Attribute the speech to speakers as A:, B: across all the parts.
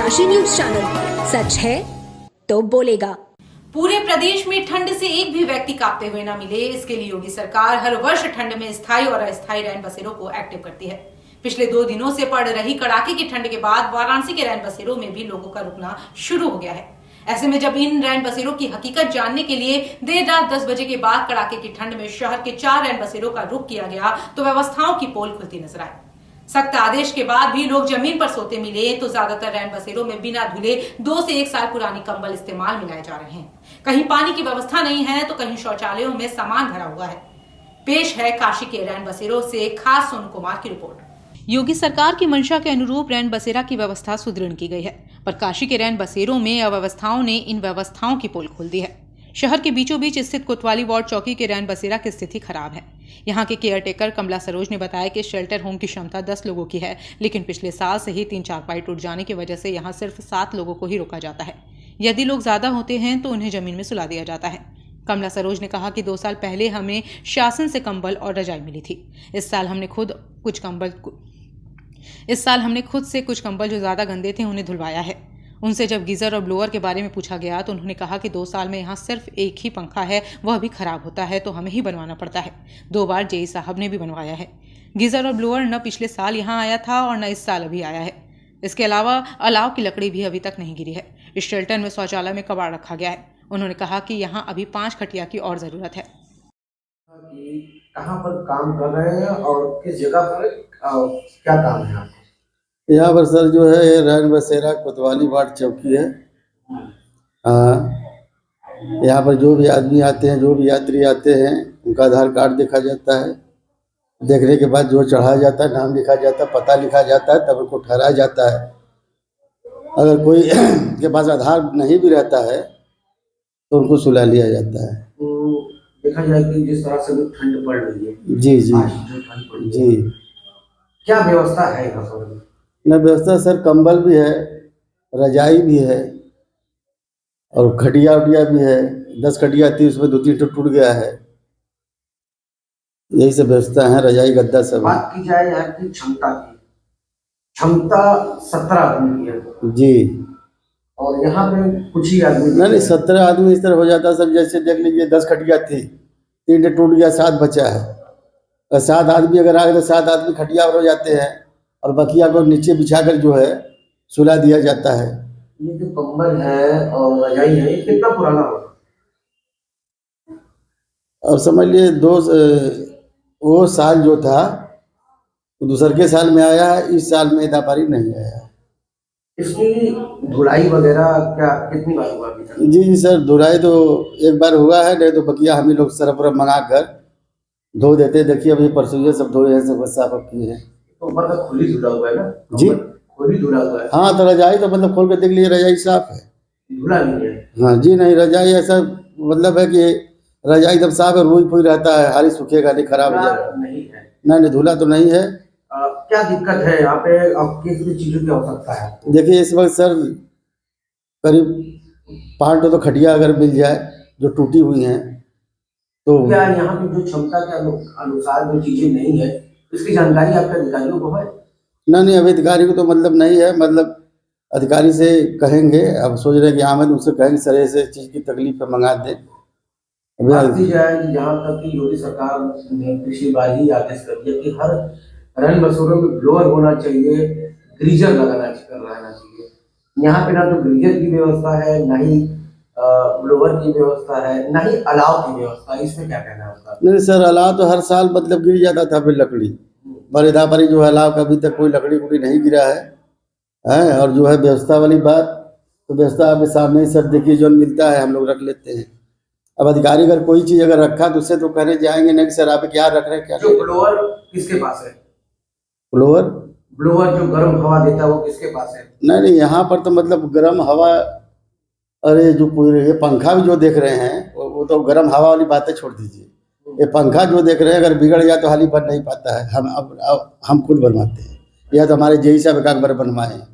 A: Kashi news channel, सच है तो बोलेगा।
B: पूरे प्रदेश में ठंड से एक भी व्यक्ति कांपते हुए न मिले, इसके लिए योगी सरकार हर वर्ष ठंड में स्थायी और अस्थायी रैन बसेरों को एक्टिव करती है। पिछले 2 दिनों से पड़ रही कड़ाके की ठंड के बाद वाराणसी के रैन बसेरों में भी लोगों का रुकना शुरू हो गया है। ऐसे में जब इन रैन बसेरों की हकीकत जानने के लिए देर रात 10 बजे के बाद कड़ाके की ठंड में शहर के 4 रैन बसेरों का रुख किया गया तो व्यवस्थाओं की पोल खुलती नजर आई। सख्त आदेश के बाद भी लोग जमीन पर सोते मिले तो ज्यादातर रैन बसेरों में बिना धुले 2 से 1 साल पुरानी कंबल इस्तेमाल में लाए जा रहे हैं। कहीं पानी की व्यवस्था नहीं है तो कहीं शौचालयों में सामान भरा हुआ है। पेश है काशी के रैन बसेरों से खास सोनू कुमार की रिपोर्ट। योगी सरकार की मंशा के अनुरूप रैन बसेरा की व्यवस्था सुदृढ़ की गई है, पर काशी के रैन बसेरों में अव्यवस्थाओं ने इन व्यवस्थाओं की पोल खोल दी है। शहर के बीचों बीच स्थित कोतवाली वार्ड चौकी के रैन बसेरा की स्थिति खराब है। यहाँ के केयरटेकर कमला सरोज ने बताया कि शेल्टर होम की क्षमता 10 लोगों की है, लेकिन पिछले साल से ही 3 चारपाई टूट जाने की वजह से यहाँ सिर्फ 7 लोगों को ही रोका जाता है। यदि लोग ज्यादा होते हैं तो उन्हें जमीन में सुला दिया जाता है। कमला सरोज ने कहा कि 2 साल पहले हमें शासन से कंबल और रजाई मिली थी। इस साल हमने खुद से कुछ कंबल जो ज्यादा गंदे थे उन्हें धुलवाया है। उनसे जब गीजर और ब्लोअर के बारे में पूछा गया तो उन्होंने कहा कि 2 साल में यहाँ सिर्फ एक ही पंखा है, वह भी खराब होता है तो हमें ही बनवाना पड़ता है। 2 बार जेई साहब ने भी बनवाया है। गीजर और ब्लोअर न पिछले साल यहाँ आया था और न इस साल अभी आया है। इसके अलावा अलाव की लकड़ी भी अभी तक नहीं गिरी है। इस शेल्टर में शौचालय में कबाड़ रखा गया है। उन्होंने कहा कि यहाँ अभी 5 खटिया की और जरूरत है।
C: कहाँ पर काम कर रहे हैं और किस जगह पर क्या काम है आपको?
D: यहाँ पर सर जो है रैन बसेरा कोतवाली वार्ड चौकी है। यहाँ पर जो भी आदमी आते हैं, जो भी यात्री आते हैं, उनका आधार कार्ड देखा जाता है। देखने के बाद जो चढ़ाया जाता है, नाम लिखा जाता है, पता लिखा जाता है, तब उनको ठहराया जाता है। अगर कोई के पास आधार नहीं भी रहता है तो उनको सुला लिया जाता है।
C: तो देखा जाए कि जिस तरह से ठंड पड़ रही है,
D: जी जी जी,
C: क्या व्यवस्था है यहाँ पर?
D: न व्यवस्था सर, कंबल भी है, रजाई भी है और खटिया उटिया भी है। 10 खटिया थी, उसमें 2-3 टूट गया है। यही सब व्यवस्था है, रजाई गद्दा सब।
C: बात की जाए यहाँ की क्षमता की, क्षमता 17 आदमी की है
D: जी,
C: और यहाँ पे कुछ ही आदमी
D: नहीं 17 आदमी इस तरह हो जाता सर। जैसे देख लीजिए 10 खटिया थी, 3 टूट गया, 7 बचा है। और 7 आदमी अगर आ गए तो 7 आदमी खटिया पर हो जाते हैं और बकिया को नीचे बिछाकर जो है सुला दिया जाता है।
C: ये जो कंबल है और रजाई है, ये कितना पुराना होगा?
D: और समझ लिए वो साल जो था वो दूसरे के साल में आया है, इस साल में इतापारी नहीं आया।
C: इसकी धुलाई वगैरह क्या कितनी बार हुआ अभी तक?
D: जी जी सर, धुलाई तो एक बार हुआ है, नहीं तो बकिया हम ही लोग सरफ मंगा कर धो देते। देखिए अभी परसों ये सब धोए हैं, सब साफ किए हैं।
C: तो ऊपर तक खुली धुला हुआ है ना?
D: जी,
C: खुली धुला हुआ है।
D: हाँ, तो रजाई तो मतलब खोल कर देख लीजिए, रजाई साफ है,
C: धुला नहीं है।
D: हाँ जी, नहीं रजाई ऐसा मतलब है कि रजाई एकदम साफ है, रोई फुई रहता है, हारी सूखेगा नहीं, खराब हो जाएगा।
C: नहीं है,
D: नहीं धुला तो नहीं है।
C: क्या दिक्कत है यहाँ पे? अब किस किस चीजों की आवश्यकता है?
D: देखिए इस वक्त सर करीब 5 तो खटिया अगर मिल जाए जो टूटी हुई हैं तो।
C: क्या यहाँ पे जो क्षमता के अनुसार जो चीजें नहीं है, इसकी जानकारी आपके अधिकारियों को है?
D: नहीं, अभी अधिकारी को तो मतलब नहीं है, मतलब अधिकारी से कहेंगे। अब सोच रहे हैं कि आमद उनसे कहेंगे सर ऐसे चीज़ की तकलीफ पे मंगा दें।
C: बात की जाए कि जहाँ तक कि योगी सरकार ने पिछली बार ही आदेश कर दिया कि हर रैन बसेरों में ब्लोअर होना चाहिए, ग्रीजर रहना चाहिए। यहाँ पे ना तो ग्रीजर की व्यवस्था है, ना ही ब्लोअर की व्यवस्था है, ना ही अलाव की व्यवस्था है। इसमें क्या कहना है आपका?
D: नहीं सर, अलाव तो हर साल मतलब गिर जाता था फिर लकड़ी, पर इधर पर जो है अलाव का अभी तक कोई लकड़ी उकड़ी नहीं गिरा है। और जो है व्यवस्था वाली बात, तो व्यवस्था आपके सामने ही सर देखिए, जो मिलता है हम लोग रख लेते हैं। अब अधिकारी अगर कोई चीज़ अगर रखा तो उससे तो कहने जाएंगे नहीं सर आप क्या रख रहे हैं, क्या।
C: जो ब्लोअर किसके पास है?
D: ब्लोअर
C: जो गर्म हवा देता है वो किसके पास है?
D: नहीं, यहाँ पर तो मतलब गर्म हवा, अरे जो पूरे ये पंखा भी जो देख रहे हैं वो तो गर्म हवा वाली बातें छोड़ दीजिए। ये पंखा जो देख रहे हैं अगर बिगड़ जाए तो हाल ही बन नहीं पाता है। हम खुद बनवाते हैं, या तो हमारे जेई साहब एक बार बनवाए हैं।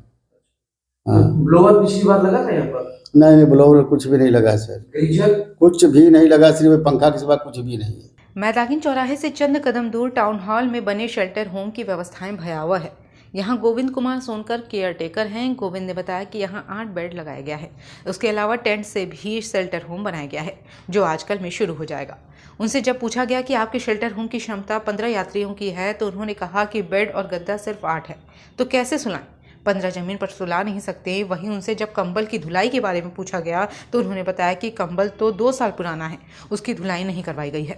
D: हाँ,
C: ब्लोअर पिछली बार लगा था यहाँ पर?
D: नहीं ब्लोअर कुछ भी नहीं लगा सर,
C: ग्रीजर
D: कुछ भी नहीं लगा, सिर्फ पंखा के सिवा कुछ भी नहीं है।
B: मैदागिन चौराहे से चंद कदम दूर टाउन हॉल में बने शेल्टर होम की व्यवस्थाएं भयावह है। यहाँ गोविंद कुमार सोनकर केयर टेकर हैं। गोविंद ने बताया कि यहाँ 8 बेड लगाया गया है। उसके अलावा टेंट से भी शेल्टर होम बनाया गया है, जो आजकल में शुरू हो जाएगा। उनसे जब पूछा गया कि आपके शेल्टर होम की क्षमता 15 यात्रियों की है, तो उन्होंने कहा कि बेड और गद्दा सिर्फ 8 है, तो कैसे सुलाएं? 15 जमीन पर सुला नहीं सकते। वहीं उनसे जब कंबल की धुलाई के बारे में पूछा गया, तो उन्होंने बताया कि कंबल तो 2 साल पुराना है, उसकी धुलाई नहीं करवाई गई है।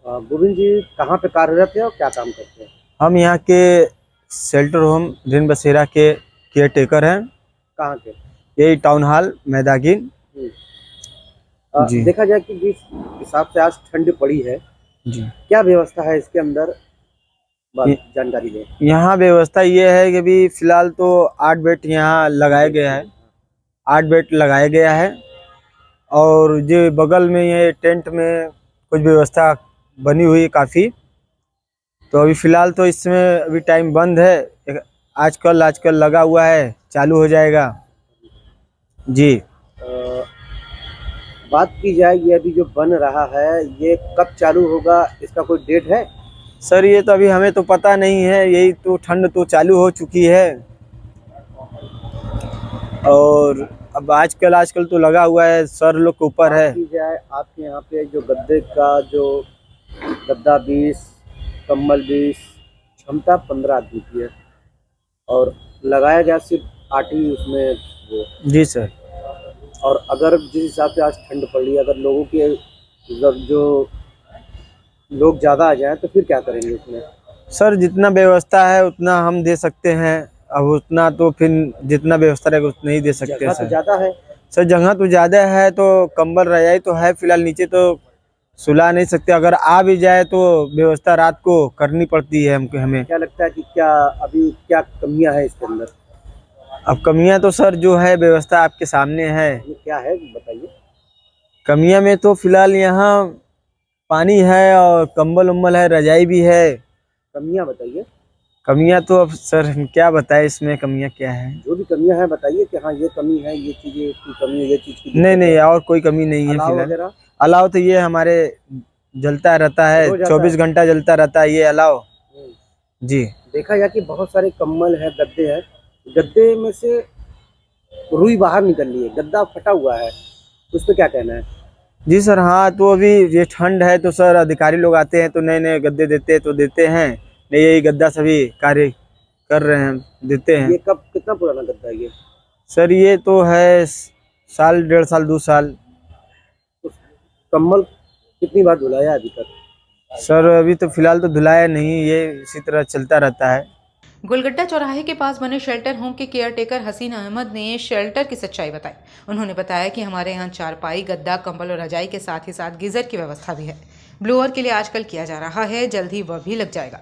E: गोविंद जी कहाँ पे कार्यरत है और क्या काम करते हैं?
F: हम यहाँ के शेल्टर होम रिन बसेरा के केयर टेकर हैं।
E: कहाँ के?
F: यही टाउन हॉल मैदागिन। जी।
E: देखा जाए कि जिस हिसाब से आज ठंड पड़ी है,
F: जी,
E: क्या व्यवस्था है इसके अंदर, बस जानकारी दें।
F: यहाँ व्यवस्था ये है कि अभी फिलहाल तो 8 बेड यहाँ लगाया गया है, 8 बेड लगाया गया है। और जो बगल में ये टेंट में कुछ व्यवस्था बनी हुई है काफ़ी। तो अभी फ़िलहाल तो इसमें अभी टाइम बंद है, आजकल लगा हुआ है, चालू हो जाएगा। जी।
E: बात की जाए ये अभी जो बन रहा है ये कब चालू होगा, इसका कोई डेट है?
F: सर ये तो अभी हमें तो पता नहीं है, यही तो ठंड तो चालू हो चुकी है और अब आजकल तो लगा हुआ है, सर लोग के ऊपर है।
E: बात की जाए आपके यहाँ पे जो गद्दे का जो गद्दा 20, कम्बल 20, क्षमता 15 आदमी की है और लगाया गया सिर्फ 8 ही उसमें वो।
F: जी सर।
E: और अगर जिस हिसाब से आज ठंड पड़ रही है, अगर लोगों के जो लोग ज़्यादा आ जाएं तो फिर क्या करेंगे उसमें?
F: सर जितना व्यवस्था है उतना हम दे सकते हैं, अब उतना तो फिर जितना व्यवस्था रहेगा उतना ही दे सकते हैं
E: जगह
F: सर।
E: तो ज़्यादा है
F: सर जगह तो ज़्यादा है, तो कंबल रजाई तो है, फिलहाल नीचे तो सुला नहीं सकते। अगर आ भी जाए तो व्यवस्था रात को करनी पड़ती है हमें।
E: क्या लगता है कि क्या कमियां है इसके अंदर?
F: अब कमियां तो सर जो है व्यवस्था आपके सामने है।
E: ये क्या है बताइए।
F: कमियां में तो फिलहाल यहाँ पानी है और कंबल उम्बल है, रजाई भी है।
E: कमियां बताइए।
F: कमियां तो अब सर हम क्या बताएं, इसमें कमियां क्या है?
E: जो भी कमियां हैं बताइए कि हाँ ये कमी है, ये चीजें की कमी है, ये चीज की
F: नहीं और कोई कमी नहीं है
E: अलाव
F: फिलहाल।
E: वगैरह?
F: अलाव तो ये हमारे जलता रहता है, 24 घंटा जलता रहता है ये अलाव। जी।
E: देखा जाए कि बहुत सारे कम्बल है, गद्दे हैं, गद्दे में से रुई बाहर निकल रही है, गद्दा फटा हुआ है, उस पर क्या कहना है?
F: जी सर। हाँ तो अभी ये ठंड है तो सर अधिकारी लोग आते हैं तो नए गद्दे देते हैं तो देते हैं, नहीं यही गद्दा सभी कार्य कर रहे हैं, देते हैं।
E: ये कितना पुराना गद्दा है ये?
F: सर ये तो है साल, 1.5 साल, 2 साल।
E: कम्बल कितनी बार धुलाया अभी तक?
F: सर अभी तो फिलहाल तो धुलाया नहीं, ये इसी तरह चलता रहता है।
B: गोलगड्डा चौराहे के पास बने शेल्टर होम के केयर टेकर हसीन अहमद ने शेल्टर की सच्चाई बताई। उन्होंने बताया कि हमारे यहाँ चारपाई, गद्दा, कंबल और रजाई के साथ ही साथ गीजर की व्यवस्था भी है। ब्लोअर के लिए आजकल किया जा रहा है, जल्द ही वह भी लग जाएगा।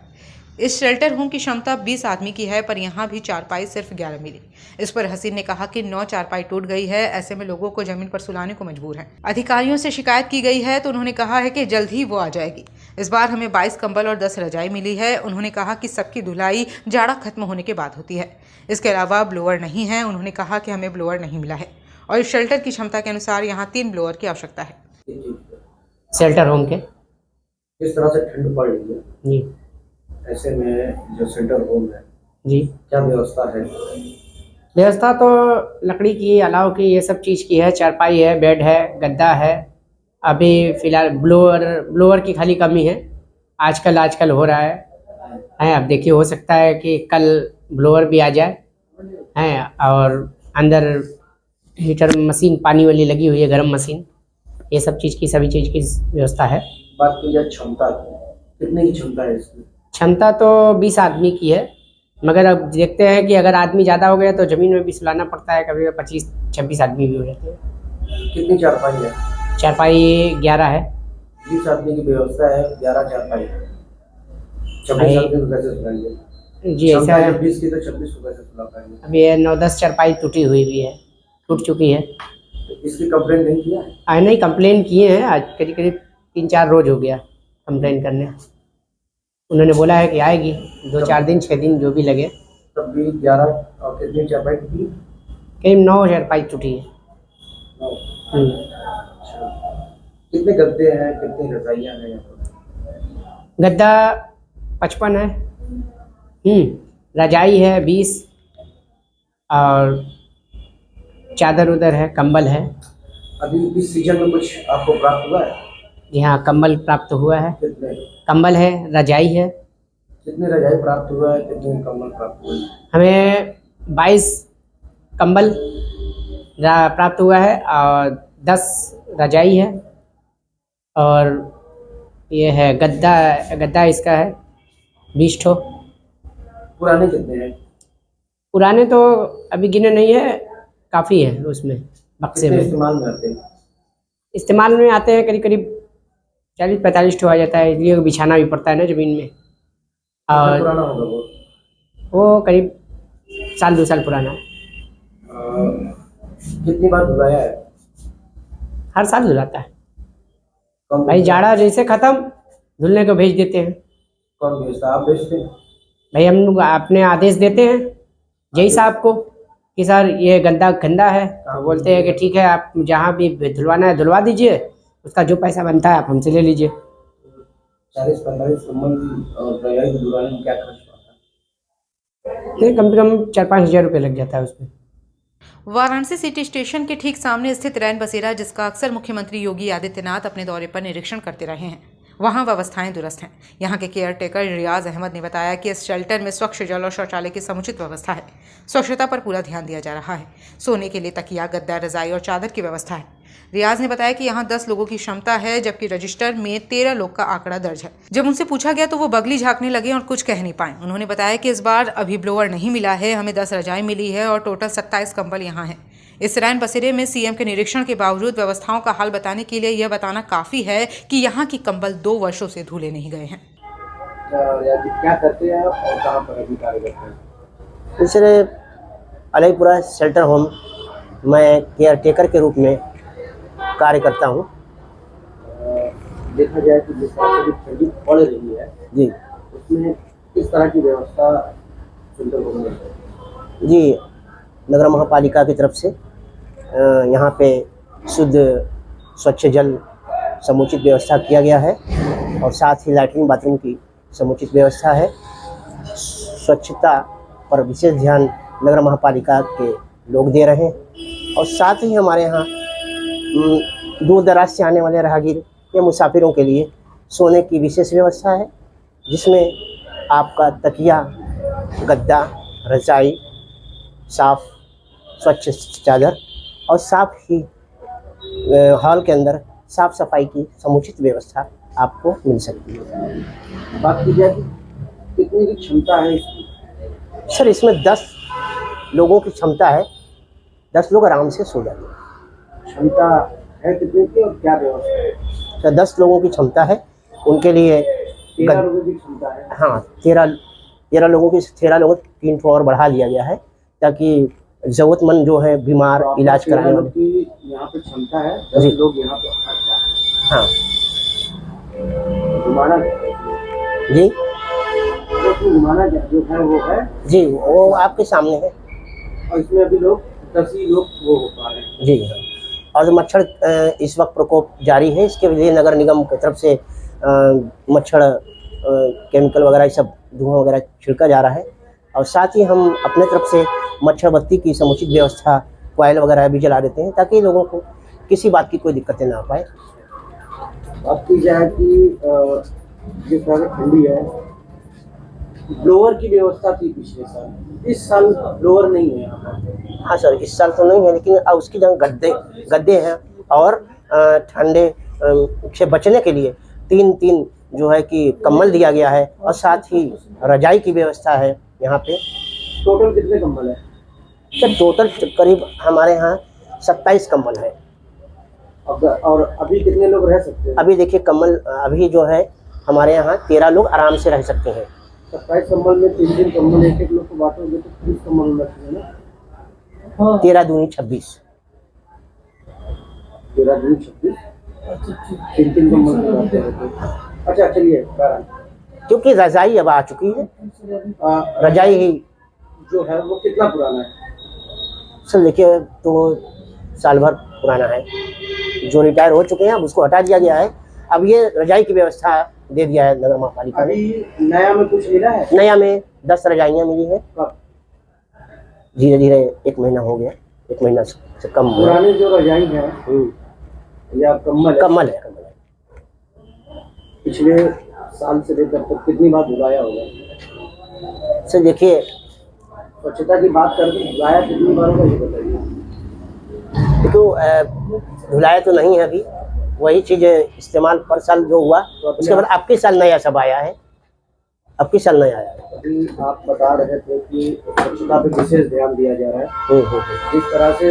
B: इस शेल्टर होम की क्षमता 20 आदमी की है, पर यहाँ भी चारपाई सिर्फ 11 मिली। इस पर हसीन ने कहा कि 9 चारपाई टूट गई है, ऐसे में लोगों को जमीन पर सुलाने को मजबूर हैं। अधिकारियों से शिकायत की गई है तो उन्होंने कहा है कि जल्द ही वो आ जाएगी। इस बार हमें 22 कंबल और 10 रजाई मिली है। उन्होंने कहा कि सबकी धुलाई जाड़ा खत्म होने के बाद होती है। इसके अलावा ब्लोअर नहीं है। उन्होंने कहा कि हमें ब्लोअर नहीं मिला है और इस शेल्टर की क्षमता के अनुसार यहाँ 3 ब्लोअर की आवश्यकता है।
G: शेल्टर होम के
E: किस तरह से ठंड पड़ रही है
G: जी,
E: ऐसे में जो शेल्टर होम है
G: जी
E: क्या व्यवस्था है?
G: व्यवस्था तो लकड़ी की, अलाव की, ये सब चीज़ की है। चारपाई है, बेड है, गद्दा है। अभी फ़िलहाल ब्लोअर की खाली कमी है। आजकल हो रहा है। अब देखिए हो सकता है कि कल ब्लोअर भी आ जाए हैं। और अंदर हीटर मशीन पानी वाली लगी हुई है, गर्म मशीन। ये सब चीज़ की, सभी चीज़ की व्यवस्था है।
E: बात की जाए क्षमता की, कितने की क्षमता है इसकी?
G: क्षमता तो 20 आदमी की है, मगर अब देखते हैं कि अगर आदमी ज़्यादा हो गया तो ज़मीन में भी सुलाना पड़ता है। कभी 25-26 आदमी भी हो जाते हैं।
E: कितनी चारपाई है?
G: चारपाई 11 है।
E: 20 आदमी की व्यवस्था है, 11 चारपाई है। 26 आदमी को कैसे सुलाएंगे?
G: जी ऐसा है।
E: 20 की तो 26 को कैसे सुला पाएंगे?
G: अभी 9-10 चारपाई टूटी हुई भी है, टूट चुकी है।
E: इसकी कंप्लेंट नहीं किया है?
G: नहीं, कंप्लेन किए हैं। आज करीब 3-4 रोज हो गया कंप्लेन करने। उन्होंने बोला है कि आएगी 2-4 दिन, 6 दिन जो भी लगे।
E: तब भी 11 और कितनी चारपाई टूटी?
G: करीब 9 चारपाई टूटी है।
E: 9। कितने गद्दे हैं, कितनी रजाइयाँ हैं यहाँ पर?
G: गद्दा 55 है। रजाई है 20 और चादर उधर है, कंबल है।
C: अभी इस सीजन में कुछ आपको प्राप्त हुआ है?
G: जी हाँ, कंबल प्राप्त हुआ है,
C: कितने
G: कंबल है, रजाई है।
C: कितने रजाई प्राप्त हुआ है, कितने कंबल प्राप्त हुए हैं?
G: हमें 22 कंबल प्राप्त हुआ है और 10 रजाई है और ये है गद्दा इसका है 20 ठो।
C: पुराने कितने हैं?
G: पुराने तो अभी गिने नहीं है, काफ़ी है उसमें बक्से
C: कितने
G: में।
C: इस्तेमाल में आते हैं?
G: इस्तेमाल में आते हैं करीब करीब 40-45 ठो आ जाता है, इसलिए बिछाना भी पड़ता है ना ज़मीन में।
C: कितना
G: और
C: पुराना होगा
G: वो करीब 1-2 साल पुराना है।
C: कितनी बार धुलाया है?
G: हर साल धुलाता है
C: कौन
G: भाई, जाड़ा जैसे ख़त्म धुलने को भेज देते हैं
C: कौन भेजता? आप भेजते हैं?
G: भाई। हम लोग अपने आदेश देते हैं जय साहब को कि सर ये गंदा है, तो बोलते हैं कि ठीक है, आप जहाँ भी धुलवाना है धुलवा दीजिए, उसका जो पैसा बनता है आप हमसे ले लीजिए।
C: 40-45 कंबल और रजाई धुलाने में क्या खर्च आता है?
G: नहीं, कम से कम 4-5 हज़ार रुपये लग जाता है उसमें।
B: वाराणसी सिटी स्टेशन के ठीक सामने स्थित रैन बसेरा, जिसका अक्सर मुख्यमंत्री योगी आदित्यनाथ अपने दौरे पर निरीक्षण करते रहे हैं, वहां व्यवस्थाएं दुरुस्त हैं। यहां के केयरटेकर रियाज अहमद ने बताया कि इस शेल्टर में स्वच्छ जल और शौचालय की समुचित व्यवस्था है। स्वच्छता पर पूरा ध्यान दिया जा रहा है। सोने के लिए तकिया, गद्दा, रजाई और चादर की व्यवस्था है। रियाज ने बताया कि यहाँ 10 लोगों की क्षमता है, जबकि रजिस्टर में 13 लोग का आंकड़ा दर्ज है। जब उनसे पूछा गया तो वो बगली झांकने लगे और कुछ कह नहीं पाए। उन्होंने बताया कि इस बार अभी ब्लोअर नहीं मिला है, हमें 10 रजाई मिली है और टोटल 27 कंबल यहाँ है। इस रैन बसेरे में सीएम के निरीक्षण के बावजूद व्यवस्थाओं का हाल बताने के लिए यह बताना काफी है कि यहाँ की कंबल 2 वर्षों से धुले नहीं गए हैं।
C: क्या करते हैं आप और कहाँ पर अभी कार्य करते हैं?
H: दूसरे अलईपुरा शेल्टर होम मैं केयर टेकर के रूप में कार्य करता हूँ।
C: देखा जाए तो जिस तरह से ठंडी पड़ रही है
H: जी
C: उसमें किस तरह की व्यवस्था शेल्टर होम में है?
H: जी, नगर महापालिका की तरफ से यहाँ पे शुद्ध स्वच्छ जल समुचित व्यवस्था किया गया है और साथ ही लैट्रिन बाथरूम की समुचित व्यवस्था है। स्वच्छता पर विशेष ध्यान नगर महापालिका के लोग दे रहे हैं और साथ ही हमारे यहाँ दूर दराज से आने वाले राहगीर या मुसाफिरों के लिए सोने की विशेष व्यवस्था है, जिसमें आपका तकिया, गद्दा, रजाई, साफ स्वच्छ चादर और साथ ही हॉल के अंदर साफ सफाई की समुचित व्यवस्था आपको मिल सकती है।
C: बात की जाए कितनी की क्षमता है इसकी?
H: सर, इसमें 10 लोगों की क्षमता है, 10 लोग आराम से सो जाते हैं।
C: क्षमता है कितने की और क्या व्यवस्था है?
H: तो 10 लोगों की क्षमता है, उनके लिए
C: 13 लोगों की क्षमता है।
H: हाँ, 13 लोगों की 13 लोगों 3 ठो और बढ़ा लिया गया है ताकि ज़रूरतमंद जो है बीमार
C: तो
H: इलाज कराने वाले।
C: की यहाँ पे क्षमता है, 10
H: जी।
C: लोग यहाँ पे आ सकते हैं।
H: हाँ
C: घुमाना
H: जी
C: घुमाना जो है वो है
H: जी, वो आपके सामने है।
C: और इसमें अभी लोग 10 ही लोग वो हो पा रहे हैं।
H: जी हाँ, और जो मच्छर इस वक्त प्रकोप जारी है, इसके लिए नगर निगम की तरफ से मच्छर केमिकल वगैरह सब धुआं वगैरह छिड़का जा रहा है और साथ ही हम अपने तरफ से मच्छर बत्ती की समुचित व्यवस्था, कॉयल वगैरह भी जला देते हैं ताकि लोगों को किसी बात की कोई दिक्कतें ना पाए।
C: बात की जाए कि जिस तरह से ठंडी है, ब्लोअर की व्यवस्था थी पिछले साल, इस साल ब्लोअर नहीं है यहाँ पर।
H: हाँ सर, इस साल तो नहीं है, लेकिन अब उसकी जगह गद्दे हैं और ठंडे से बचने के लिए 3 जो है कि कंबल दिया गया है और साथ ही रजाई की व्यवस्था है यहाँ पे।
C: टोटल कितने कंबल है?
H: सर टोटल करीब हमारे यहाँ 27 कंबल है।
C: और अभी कितने लोग रह सकते हैं?
H: अभी देखिए कंबल अभी जो है हमारे यहाँ 13 लोग आराम से रह सकते हैं।
C: 27 कंबल में 3 कंबल एक लोग को बांटोगे तो 30 कंबल लगते हैं ना?
H: 13 दूनी 26।
C: 13 दूनी 26, 3 कंबल लगाते हैं। अच्छा चलिए,
H: क्योंकि रजाई अब आ चुकी है, रजाई ही
C: जो है वो कितना पुराना है?
H: सर देखिए, तो साल भर पुराना है। जो रिटायर हो चुके हैं अब उसको हटा दिया गया है। अब ये रजाई की व्यवस्था दे दिया है नगर महापालिका ने।
E: अभी नया में कुछ मिला है?
H: नया में 10 रजाइयाँ मिली है।
E: कब?
H: धीरे धीरे 1 महीना हो गया, 1 महीना से कम हुआ।
E: पुरानी जो रजाई है या कम्बल
H: कम्बल है।
E: पिछले साल से लेकर तक कितनी बार धुलाया होगा?
H: सर देखिए,
E: स्वच्छता की बात करके धुलाया कितनी बार होगा ये बताइए।
H: तो धुलाया तो नहीं है अभी, वही चीज़ इस्तेमाल पर साल जो हुआ उसके बाद आपके साल नया सब आया है, आपके साल नया आया है।
E: अभी आप बता रहे थे कि स्वच्छता पे विशेष ध्यान दिया जा रहा है। जिस तरह से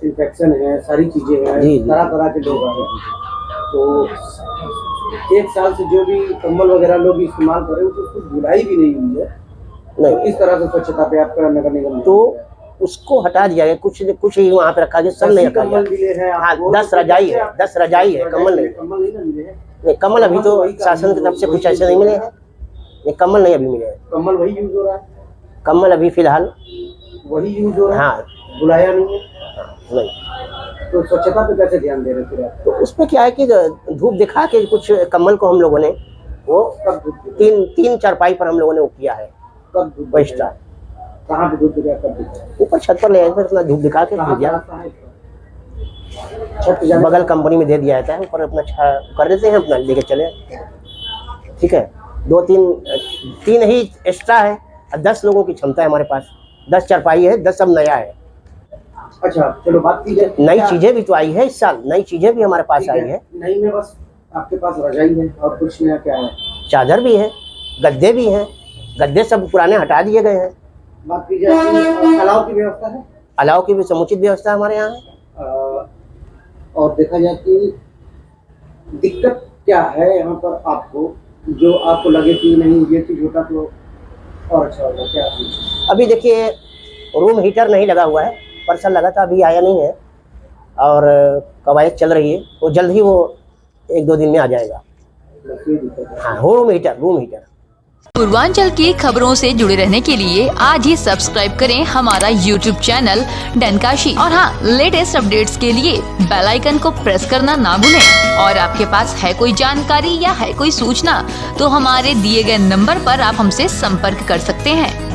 E: इन्फेक्शन है, सारी चीजें हैं, तरह तरह के लोग आ रहे हैं, तो 1 साल से जो भी कम्बल वगैरह लोग इस्तेमाल कर रहे हैं उसको धुलाई भी नहीं हुई है।
H: नहीं,
E: तो इस तरह से स्वच्छता पे आपका नगर निगम
H: तो उसको हटा दिया गया, कुछ ही वहाँ पे रखा गया, सब नहीं रखा
E: कम्बल मिले हैं
H: गया। हाँ,
E: आपको?
H: 10 रजाई है, 10 रजाई है, कम्बल नहीं।
E: कम्बल नहीं ना मिले हैं?
H: नहीं, कम्बल अभी तो शासन की तरफ से कुछ ऐसे नहीं मिले हैं। नहीं, कम्बल नहीं अभी मिले हैं।
E: कम्बल वही यूज हो रहा है?
H: कम्बल अभी फिलहाल
E: वही यूज हो रहा है?
H: हाँ,
E: बुलाया नहीं है?
H: नहीं।
E: तो स्वच्छता पे कैसे ध्यान दे रहे थे आप?
H: तो उसमें क्या है कि धूप दिखा के कुछ कम्बल को हम लोगों ने वो
E: कब धूप?
H: 3 चारपाई पर हम लोगों ने वो किया है।
E: कब धूप?
H: एक्स्ट्रा
E: कहाँ पे धूप दिखा? कब दिखा?
H: ऊपर छत पर ले आए थे, अपना धूप दिखा के दे दिया।
E: छत पे जाने-
H: बगल कंपनी में दे दिया जाता है, ऊपर अपना कर देते हैं, अपना लेके चले। ठीक है, 2-3 ही एक्स्ट्रा है, 10 लोगों की क्षमता है हमारे पास। 10 चारपाई है, 10 सब नया है।
E: अच्छा, चलो बात कीजिए।
H: नई चीजें भी तो आई है इस साल, नई चीजें भी हमारे पास आई है।
E: नई में बस आपके पास रजाई है और कुछ नया क्या है?
H: चादर भी है, गद्दे भी हैं, गद्दे सब पुराने हटा दिए गए हैं।
E: बात कीजिए अलाव की व्यवस्था है?
H: अलाव की भी समुचित व्यवस्था हमारे यहाँ है।
E: और देखा जाए कि दिक्कत क्या है यहाँ पर आपको, जो आपको लगे कि नहीं ये चीज होता तो और अच्छा होगा, क्या चीज?
H: अभी देखिए, रूम हीटर नहीं लगा हुआ है, परसों लगा था, अभी आया नहीं है, और कवायद चल रही है, वो जल्द ही वो 1-2 दिन में आ जाएगा। हाँ, रूम हीटर।
I: पूर्वांचल की खबरों से जुड़े रहने के लिए आज ही सब्सक्राइब करें हमारा YouTube चैनल डनकाशी, और हाँ, लेटेस्ट अपडेट्स के लिए बेल आइकन को प्रेस करना ना भूलें। और आपके पास है कोई जानकारी या है कोई सूचना, तो हमारे दिए गए नंबर पर आप हमसे संपर्क कर सकते हैं।